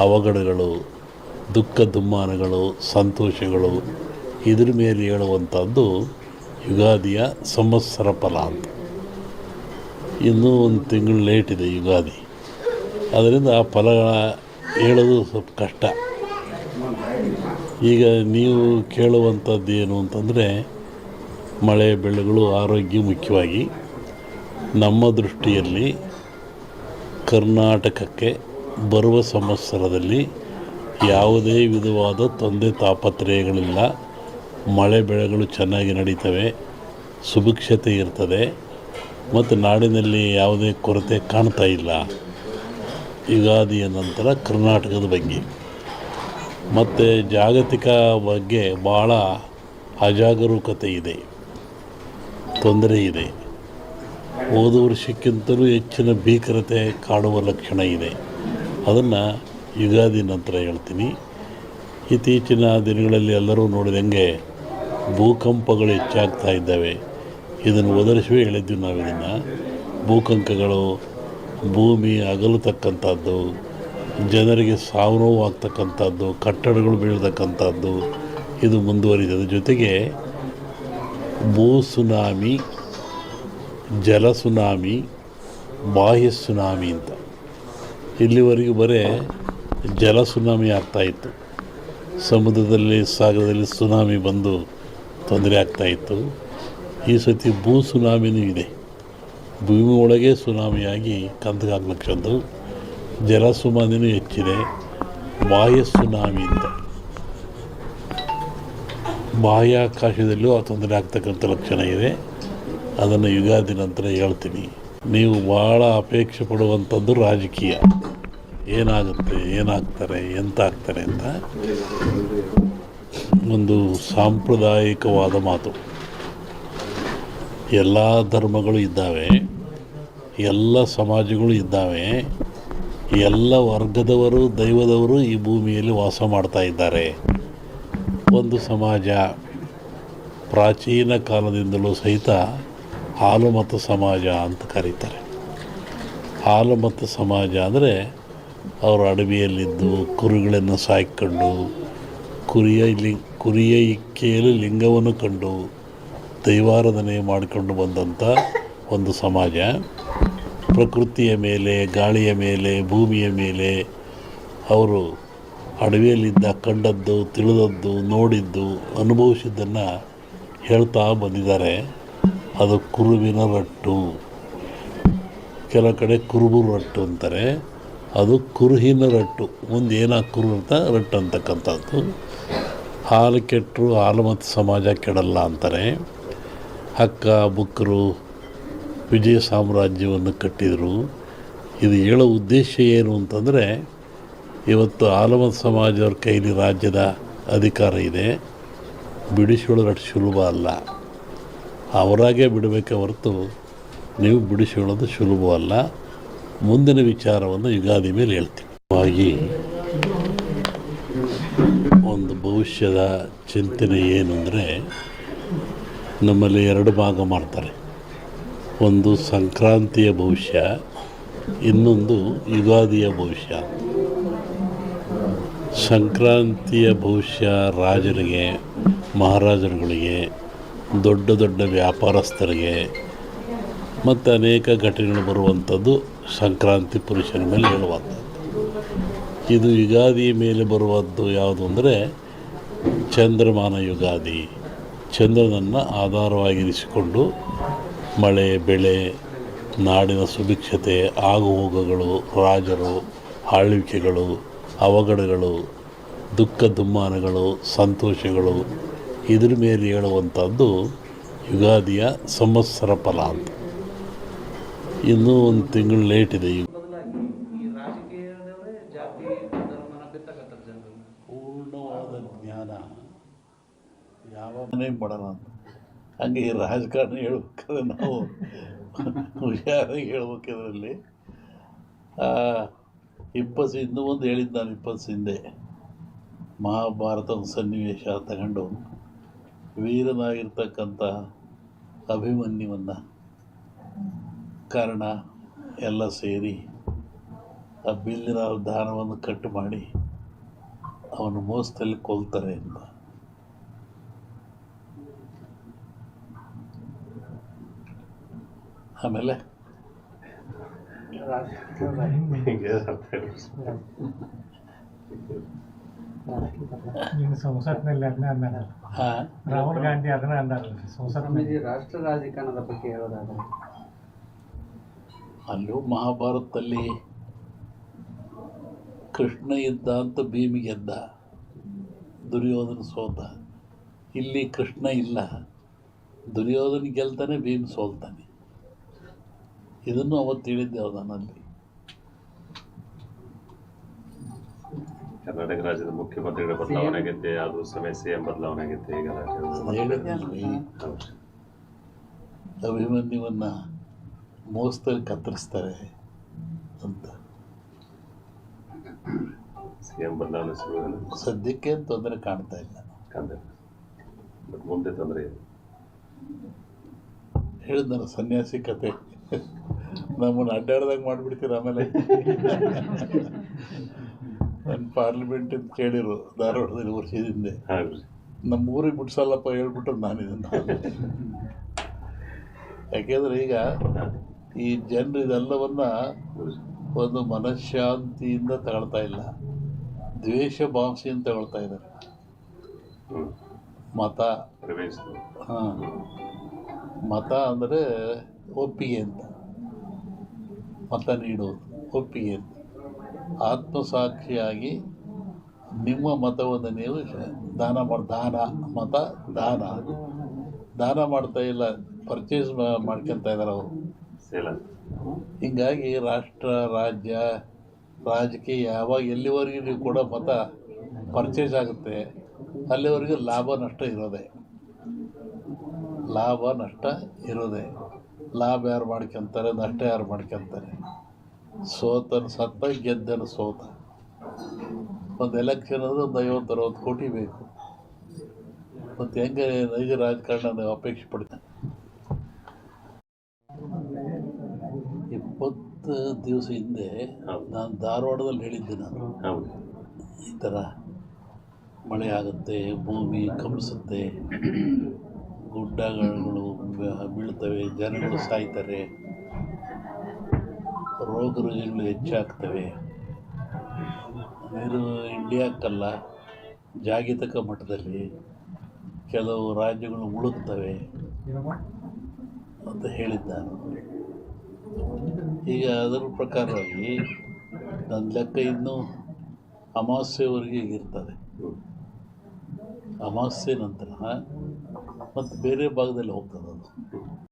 ಅವಘಡಗಳು, ದುಃಖ ದುಮ್ಮಾನಗಳು, ಸಂತೋಷಗಳು ಇದ್ರ ಮೇಲೆ ಹೇಳುವಂಥದ್ದು ಯುಗಾದಿಯ ಸಂವತ್ಸರ ಫಲ ಅಂತ. ಇನ್ನೂ ಒಂದು ತಿಂಗಳು ಲೇಟ್ ಇದೆ ಯುಗಾದಿ, ಅದರಿಂದ ಆ ಫಲಗಳ ಹೇಳೋದು ಸ್ವಲ್ಪ ಕಷ್ಟ. ಈಗ ನೀವು ಕೇಳುವಂಥದ್ದು ಏನು ಅಂತಂದರೆ, ಮಳೆ ಬೆಳೆಗಳು ಆರೋಗ್ಯ ಮುಖ್ಯವಾಗಿ ನಮ್ಮ ದೃಷ್ಟಿಯಲ್ಲಿ ಕರ್ನಾಟಕಕ್ಕೆ ಬರುವ ಸಂವತ್ಸರದಲ್ಲಿ ಯಾವುದೇ ವಿಧವಾದ ತೊಂದರೆ ತಾಪತ್ರಯಗಳಿಲ್ಲ. ಮಳೆ ಬೆಳೆಗಳು ಚೆನ್ನಾಗಿ ನಡೀತವೆ, ಸುಭಿಕ್ಷತೆ ಇರ್ತದೆ ಮತ್ತು ನಾಡಿನಲ್ಲಿ ಯಾವುದೇ ಕೊರತೆ ಕಾಣ್ತಾ ಇಲ್ಲ. ಯುಗಾದಿಯ ನಂತರ ಕರ್ನಾಟಕದ ಬಗ್ಗೆ ಮತ್ತು ಜಾಗತಿಕ ಬಗ್ಗೆ ಭಾಳ ಅಜಾಗರೂಕತೆ ಇದೆ, ತೊಂದರೆ ಇದೆ. ಹೋದ ವರ್ಷಕ್ಕಿಂತಲೂ ಹೆಚ್ಚಿನ ಭೀಕರತೆ ಕಾಡುವ ಲಕ್ಷಣ ಇದೆ. ಅದನ್ನು ಯುಗಾದಿ ನಂತರ ಹೇಳ್ತೀನಿ. ಇತ್ತೀಚಿನ ದಿನಗಳಲ್ಲಿ ಎಲ್ಲರೂ ನೋಡಿದಂಗೆ ಭೂಕಂಪಗಳು ಹೆಚ್ಚಾಗ್ತಾ ಇದ್ದಾವೆ. ಇದನ್ನು ಒದರಿಸುವೆ ಹೇಳಿದ್ವಿ ನಾವು. ಇದನ್ನು ಭೂಕಂಪಗಳು, ಭೂಮಿ ಅಗಲತಕ್ಕಂಥದ್ದು, ಜನರಿಗೆ ಸಾವು ನೋವು ಆಗ್ತಕ್ಕಂಥದ್ದು, ಕಟ್ಟಡಗಳು ಬೀಳ್ತಕ್ಕಂಥದ್ದು ಇದು ಮುಂದುವರಿದ ಜೊತೆಗೆ ಭೂ ಸುನಾಮಿ, ಜಲ ಸುನಾಮಿ, ಬಾಹ್ಯ ಸುನಾಮಿ ಅಂತ ಇಲ್ಲಿವರೆಗೂ ಬರೀ ಜಲ ಸುನಾಮಿ ಆಗ್ತಾಯಿತ್ತು. ಸಮುದ್ರದಲ್ಲಿ, ಸಾಗರದಲ್ಲಿ ಸುನಾಮಿ ಬಂದು ತೊಂದರೆ ಆಗ್ತಾಯಿತ್ತು. ಈ ಸತಿ ಭೂ ಸುನಾಮಿನೂ ಇದೆ. ಭೂಮಿ ಒಳಗೆ ಸುನಾಮಿಯಾಗಿ ಕಂದಗಾಗ್ಲಕ್ಷದ್ದು. ಜಲ ಸುನಾಮಿನೂ ಹೆಚ್ಚಿದೆ. ಬಾಹ್ಯ ಸುನಾಮಿ ಅಂತ ಬಾಹ್ಯಾಕಾಶದಲ್ಲೂ ಆ ತೊಂದರೆ ಆಗ್ತಕ್ಕಂಥ ಲಕ್ಷಣ ಇದೆ. ಅದನ್ನು ಯುಗಾದಿ ನಂತರ ಹೇಳ್ತೀನಿ. ನೀವು ಭಾಳ ಅಪೇಕ್ಷೆ ಪಡುವಂಥದ್ದು ರಾಜಕೀಯ. ಏನಾಗುತ್ತೆ, ಏನಾಗ್ತಾರೆ, ಎಂತ ಆಗ್ತಾರೆ ಅಂತ ಒಂದು ಸಾಂಪ್ರದಾಯಿಕವಾದ ಮಾತು. ಎಲ್ಲ ಧರ್ಮಗಳು ಇದ್ದಾವೆ, ಎಲ್ಲ ಸಮಾಜಗಳು ಇದ್ದಾವೆ, ಎಲ್ಲ ವರ್ಗದವರು, ದೈವದವರು ಈ ಭೂಮಿಯಲ್ಲಿ ವಾಸ ಮಾಡ್ತಾ ಇದ್ದಾರೆ. ಒಂದು ಸಮಾಜ ಪ್ರಾಚೀನ ಕಾಲದಿಂದಲೂ ಸಹಿತ ಹಾಲುಮತ ಸಮಾಜ ಅಂತ ಕರೀತಾರೆ. ಹಾಲುಮತ ಸಮಾಜ ಅಂದರೆ ಅವರು ಅಡವಿಯಲ್ಲಿದ್ದು ಕುರಿಗಳನ್ನು ಸಾಕಿಕೊಂಡು, ಕುರಿಯ ಇಕ್ಕೆಯಲ್ಲಿ ಲಿಂಗವನ್ನು ಕಂಡು ದೈವಾರಾಧನೆ ಮಾಡಿಕೊಂಡು ಬಂದಂಥ ಒಂದು ಸಮಾಜ. ಪ್ರಕೃತಿಯ ಮೇಲೆ, ಗಾಳಿಯ ಮೇಲೆ, ಭೂಮಿಯ ಮೇಲೆ ಅವರು ಅಡವಿಯಲ್ಲಿದ್ದ ಕಂಡದ್ದು, ತಿಳಿದದ್ದು, ನೋಡಿದ್ದು, ಅನುಭವಿಸಿದ್ದನ್ನು ಹೇಳ್ತಾ ಬಂದಿದ್ದಾರೆ. ಅದು ಕುರುವಿನ ರಟ್ಟು, ಕೆಲವು ಕಡೆ ಕುರುಬು ರಟ್ಟು ಅಂತಾರೆ. ಅದು ಕುರುಹಿನ ರಟ್ಟು, ಮುಂದೆ ಏನಾಗ ಕುರು ಅಂತ ರಟ್ಟು ಅಂತಕ್ಕಂಥದ್ದು. ಹಾಲು ಕೆಟ್ಟರು ಹಾಲು ಮತ್ತು ಸಮಾಜ ಕೆಡಲ್ಲ ಅಂತಾರೆ. ಹಕ್ಕ ಬುಕ್ಕರು ವಿಜಯ ಸಾಮ್ರಾಜ್ಯವನ್ನು ಕಟ್ಟಿದರು. ಇದು ಹೇಳೋ ಉದ್ದೇಶ ಏನು ಅಂತಂದರೆ, ಇವತ್ತು ಆಲಮತ ಸಮಾಜದವ್ರ ಕೈಲಿ ರಾಜ್ಯದ ಅಧಿಕಾರ ಇದೆ. ಬಿಡಿಸಿಕೊಳ್ಳೋದು ಸುಲಭ ಅಲ್ಲ. ಅವರಾಗೇ ಬಿಡಬೇಕೆ ಹೊರತು ನೀವು ಬಿಡಿಸಿಕೊಳ್ಳೋದು ಸುಲಭವಲ್ಲ. ಮುಂದಿನ ವಿಚಾರವನ್ನು ಯುಗಾದಿ ಮೇಲೆ ಹೇಳ್ತೀವಿ. ಹಾಗಾಗಿ ಒಂದು ಭವಿಷ್ಯದ ಚಿಂತನೆ ಏನು ಅಂದರೆ, ನಮ್ಮಲ್ಲಿ ಎರಡು ಭಾಗ ಮಾಡ್ತಾರೆ. ಒಂದು ಸಂಕ್ರಾಂತಿಯ ಭವಿಷ್ಯ, ಇನ್ನೊಂದು ಯುಗಾದಿಯ ಭವಿಷ್ಯ. ಸಂಕ್ರಾಂತಿಯ ಭವಿಷ್ಯ ರಾಜರಿಗೆ, ಮಹಾರಾಜರುಗಳಿಗೆ, ದೊಡ್ಡ ದೊಡ್ಡ ವ್ಯಾಪಾರಸ್ಥರಿಗೆ ಮತ್ತು ಅನೇಕ ಘಟನೆಗಳು ಬರುವಂಥದ್ದು ಸಂಕ್ರಾಂತಿ ಪುರುಷನ ಮೇಲೆ ಹೇಳುವಂಥದ್ದು. ಇದು ಯುಗಾದಿಯ ಮೇಲೆ ಬರುವಂಥದ್ದು ಯಾವುದು ಅಂದರೆ ಚಂದ್ರಮಾನ ಯುಗಾದಿ. ಚಂದ್ರನನ್ನು ಆಧಾರವಾಗಿರಿಸಿಕೊಂಡು ಮಳೆ ಬೆಳೆ, ನಾಡಿನ ಸುಭಿಕ್ಷತೆ, ಆಗುಹೋಗುಗಳು, ರಾಜರು, ಆಳ್ವಿಕೆಗಳು, ಅವಘಡಗಳು, ದುಃಖ ದುಮ್ಮಾನಗಳು, ಸಂತೋಷಗಳು ಇದ್ರ ಮೇಲೆ ಹೇಳುವಂಥದ್ದು ಯುಗಾದಿಯ ಸಂವತ್ಸರ ಫಲ ಅಂತ. ಇನ್ನೂ ಒಂದು ತಿಂಗಳು ಲೇಟ್ ಇದೆ. ಪೂರ್ಣವಾದ ಜ್ಞಾನ ಯಾವನೇ ಮಾಡೋಣ ಅಂತ. ಹಾಗೆ ಈ ರಾಜಕಾರಣ ಹೇಳ್ಬೇಕಾದ್ರೆ ನಾವು ಹುಷಾರಾಗಿ ಹೇಳ್ಬೇಕಿದ್ರಲ್ಲಿ. ಇನ್ನೂ ಒಂದು ಹೇಳಿದ್ದು ನಾನು 20 ಹಿಂದೆ ಮಹಾಭಾರತದ ಸನ್ನಿವೇಶ ತಗೊಂಡು ವೀರನಾಗಿರ್ತಕ್ಕಂಥ ಅಭಿಮನ್ಯುವನ್ನು ಕರ್ಣ ಎಲ್ಲ ಸೇರಿ ಆ ಬಿಲ್ಲಿನ ದಾನವನ್ನು ಕಟ್ಟು ಮಾಡಿ ಅವನು ಮೋಸದಲ್ಲಿ ಕೊಲ್ತಾರೆ ಅಂತ. ಆಮೇಲೆ ಸಂಸತ್ನಲ್ಲಿ ಅದನ್ನ ಅಂದಾರ, ರಾಹುಲ್ ಗಾಂಧಿ ಅದನ್ನ ಅಂದಾರ ಸಂಸತ್ನಲ್ಲಿ. ರಾಷ್ಟ್ರ ರಾಜಕಾರಣದ ಬಗ್ಗೆ ಹೇಳೋದಾದ್ರೆ ಅಲ್ಲೂ ಮಹಾಭಾರತದಲ್ಲಿ ಕೃಷ್ಣ ಇದ್ದ ಅಂತ ಭೀಮ್ ಗೆದ್ದ, ದುರ್ಯೋಧನ ಸೋತ. ಇಲ್ಲಿ ಕೃಷ್ಣ ಇಲ್ಲ, ದುರ್ಯೋಧನ ಗೆಲ್ತಾನೆ, ಭೀಮ್ ಸೋಲ್ತಾನೆ. ಇದನ್ನು ಅವತ್ತು ಹೇಳಿದ್ದೆ ನಾನಲ್ಲಿ. ಕರ್ನಾಟಕ ರಾಜ್ಯದ ಮುಖ್ಯಮಂತ್ರಿಗಳ ಬದಲಾವಣೆ ಆಗೈತೆ, ಅದು ಸಮಯ ಸಿಎಂ ಬದಲಾವಣೆ ಆಗೈತೆ. ಈಗ ಹೇಳಿದ್ನಲ್ರಿ, ಅಭಿಮನ್ಯುವನ್ನ ಮೋಸದಲ್ಲಿ ಕತ್ತರಿಸ್ತಾರೆ ಅಂತ. ಸಿಎಂ ಬದಲಾವಣೆ ಶುರು ಸದ್ಯಕ್ಕೆ ತೊಂದರೆ ಕಾಣ್ತಾ ಇಲ್ಲ. ಬಟ್ ಮುಂದೆ ತೊಂದರೆ ಇದೆ. ಹೇಳಿದ್ನಲ್ಲ ಸನ್ಯಾಸಿ ಕತೆ, ನಮ್ಮನ್ನು ಅಡ್ಡಾಡ್ದಾಗ ಮಾಡಿಬಿಡ್ತೀರ. ಆಮೇಲೆ ನನ್ನ ಪಾರ್ಲಿಮೆಂಟ್ ಅಂತ ಕೇಳಿರು ಧಾರವಾಡದಲ್ಲಿ ವರ್ಷದಿಂದ, ನಮ್ಮ ಊರಿಗೆ ಬಿಡ್ಸಲ್ಲಪ್ಪ ಹೇಳ್ಬಿಟ್ಟು ನಾನಿದನ್ನು. ಯಾಕೆಂದರೆ ಈಗ ಈ ಜನರು ಇದೆಲ್ಲವನ್ನ ಒಂದು ಮನಃಶಾಂತಿಯಿಂದ ತಗೊಳ್ತಾ ಇಲ್ಲ, ದ್ವೇಷ ಭಾವನೆಯಿಂದ ತಗೊಳ್ತಾ ಇದ್ದಾರೆ. ಮತ, ಹಾಂ, ಮತ ಅಂದರೆ ಒಪ್ಪಿಗೆ ಅಂತ, ಮತ ನೀಡುವುದು ಒಪ್ಪಿಗೆ ಅಂತ. ಆತ್ಮಸಾಕ್ಷಿಯಾಗಿ ನಿಮ್ಮ ಮತವನ್ನು ನೀವು ದಾನ ಮತ ದಾನ ಮಾಡ್ತಾ ಇಲ್ಲ, ಪರ್ಚೇಸ್ ಮಾಡ್ಕೊತ ಇದ್ದಾರೆ ಅವರು. ಹೀಗಾಗಿ ರಾಷ್ಟ್ರ, ರಾಜ್ಯ, ರಾಜಕೀಯ ಯಾವಾಗ ಎಲ್ಲಿವರೆಗೂ ನೀವು ಕೂಡ ಮತ ಪರ್ಚೇಸ್ ಆಗುತ್ತೆ ಅಲ್ಲಿವರೆಗೂ ಲಾಭ ನಷ್ಟ ಇರೋದೆ. ಲಾಭ ಯಾರು ಮಾಡ್ಕೊತಾರೆ, ನಷ್ಟ ಯಾರು ಮಾಡ್ಕೊತಾರೆ? ಸೋತನ ಸತ್ತ, ಗೆದ್ದನ ಸೋತ. ಒಂದು ಎಲೆಕ್ಷನ್ ಅಂದರೆ ಒಂದು 50-60 ಕೋಟಿ ಬೇಕು. ಮತ್ತು ಹೆಂಗೆ ನೈಜ ರಾಜಕಾರಣ ನಾವು ಅಪೇಕ್ಷೆ ಪಡ್ತೇನೆ. 20 ದಿವಸ ಹಿಂದೆ ನಾನು ಧಾರವಾಡದಲ್ಲಿ ಹೇಳಿದ್ದೆ, ನಾನು ಈ ಥರ ಮಳೆ ಆಗುತ್ತೆ, ಭೂಮಿ ಕಂಪಿಸುತ್ತೆ, ಗುಡ್ಡಗಳು ಬೀಳ್ತವೆ, ಜನಗಳು ಸಾಯ್ತಾರೆ, ರೋಗ ರುಜಿನಗಳು ಹೆಚ್ಚಾಗ್ತವೆ. ನೀರು ಇಂಡಿಯಾಕ್ಕಲ್ಲ, ಜಾಗತಿಕ ಮಟ್ಟದಲ್ಲಿ ಕೆಲವು ರಾಜ್ಯಗಳು ಮುಳುಗ್ತವೆ ಅಂತ ಹೇಳಿದ್ದಾನು. ಈಗ ಅದರ ಪ್ರಕಾರವಾಗಿ ನನ್ನ ಲೆಕ್ಕ ಇನ್ನೂ ಅಮಾವಾಸ್ಯೆವರೆಗೆ ಇರ್ತದೆ. ಅಮಾವಾಸ್ಯೆ ನಂತರ ಮತ್ತು ಬೇರೆ ಭಾಗದಲ್ಲಿ ಹೋಗ್ತದೆ.